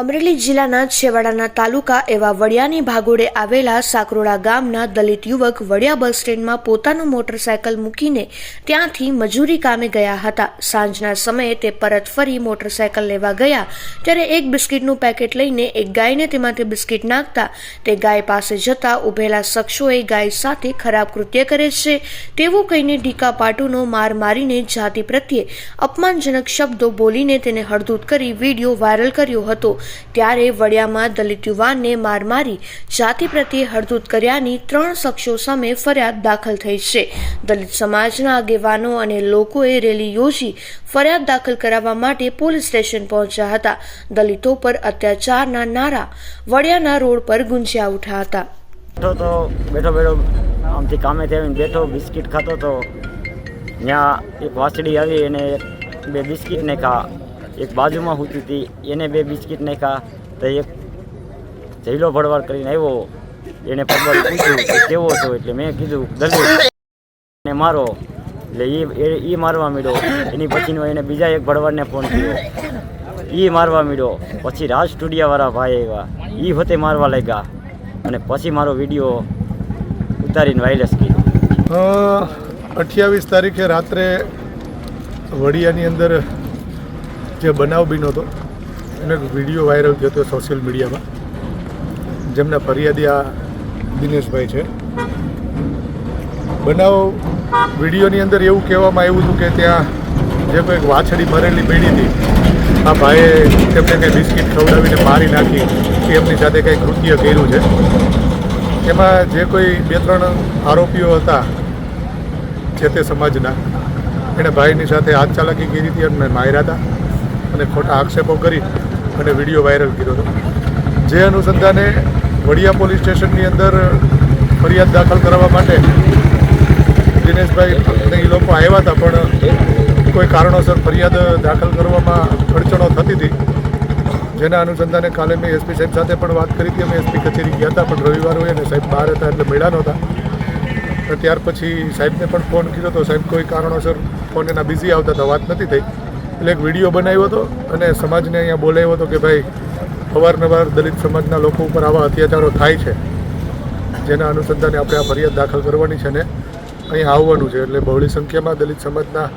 અમરેલી જિલ્લાના છેવાડાના તાલુકા એવા વડિયાની ભાગોળે આવેલા સાકરોડા ગામના દલિત યુવક વડિયા બસ સ્ટેન્ડમાં પોતાનું મોટરસાયકલ મૂકીને ત્યાંથી મજૂરી કામે ગયા હતા. સાંજના સમયે તે પરત ફરી મોટરસાયકલ લેવા ગયા ત્યારે એક બિસ્કીટનું પેકેટ લઈને એક ગાયને તેમાંથી બિસ્કીટ નાખતા તે ગાય પાસે જતા ઉભેલા શખ્સોએ ગાય સાથે ખરાબ કૃત્ય કરે છે તેવું કહીને ઢીકા પાટુનો માર મારીને જાતિ પ્રત્યે અપમાનજનક શબ્દો બોલીને તેને હળદૂત કરી વિડીયો વાયરલ કર્યો હતો. ત્યારે વડિયામાં દલિત યુવાનને માર મારી જાતિ પ્રત્યે હળદૂત કર્યાની 3 શખ્સો સામે ફરિયાદ દાખલ થઈ છે. દલિત સમાજના આગેવાનો અને લોકોએ રેલી યોજી ફરિયાદ દાખલ કરાવવા માટે પોલીસ સ્ટેશન પહોંચ્યા હતા. દલિતો પર અત્યાચારના નારા વડિયાના રોડ પર ગુંજ્યા ઉઠ્યા હતા. બેઠો આમથી કામેથી આવીને બેઠો બિસ્કિટ ખાતો તો ત્યાં એક વાછડી આવી અને 2 બિસ્કિટ ને ખા. એક બાજુમાં હોતી હતી એને 2 બિસ્કિટ નાખ્યા તો એક જઈલો ભડવાડ કરીને આવ્યો એને પગવાડ પૂછ્યું કે કેવો હતો એટલે મેં કીધું દલિત ને મારો એટલે એ મારવા માંડ્યો. એની પછીનો એને બીજા એક ભડવાડને ફોન કર્યો એ મારવા માંડ્યો. પછી રાજ સ્ટુડિયાવાળા ભાઈ આવ્યા એ હોતે મારવા લાગ્યા અને પછી મારો વિડીયો ઉતારીને વાયરસ કર્યો. 28 તારીખે રાત્રે વડિયાની અંદર જે બનાવ બન્યો હતો એનો વિડીયો વાયરલ થયો હતો સોશિયલ મીડિયામાં. જેમના ફરિયાદી આ દિનેશભાઈ છે. બનાવ વિડીયોની અંદર એવું કહેવામાં આવ્યું હતું કે ત્યાં જે કોઈ વાછડી મરેલી પડી હતી આ ભાઈએ તેમને કંઈ બિસ્કિટ ખવડાવીને મારી નાખી કે એમની સાથે કંઈ કૃત્ય કર્યું છે. એમાં જે કોઈ 2-3 આરોપીઓ હતા જે તે સમાજના એણે ભાઈની સાથે હાથ ચાલાકી કરી હતી અને માર્યા હતા અને ખોટા આક્ષેપો કરી અને વિડીયો વાયરલ કર્યો હતો. જે અનુસંધાને વડિયા પોલીસ સ્ટેશનની અંદર ફરિયાદ દાખલ કરવા માટે દિનેશભાઈ અને એ લોકો આવ્યા હતા, પણ કોઈ કારણોસર ફરિયાદ દાખલ કરવામાં અડચણો થતી હતી. જેના અનુસંધાને કાલે મેં એસપી સાહેબ સાથે પણ વાત કરી હતી. અમે એસપી કચેરી ગયા હતા, પણ રવિવાર હોય અને સાહેબ બહાર હતા એટલે મળ્યા નહોતા. અને ત્યાર પછી સાહેબને પણ ફોન કર્યો હતો. સાહેબ કોઈ કારણોસર ફોન એના બિઝી આવતા હતા, વાત નથી થઈ. એટલે એક વિડીયો બનાવ્યો હતો અને સમાજને અહીંયા બોલાવ્યો હતો કે ભાઈ અવારનવાર દલિત સમાજના લોકો ઉપર આવા અત્યાચારો થાય છે, જેના અનુસંધાને આપણે આ ફરિયાદ દાખલ કરવાની છે ને અહીંયા આવવાનું છે. એટલે બહોળી સંખ્યામાં દલિત સમાજના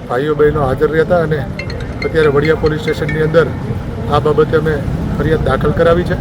ભાઈઓ બહેનો હાજર રહેતા અને અત્યારે વડિયા પોલીસ સ્ટેશનની અંદર આ બાબતે અમે ફરિયાદ દાખલ કરાવી છે.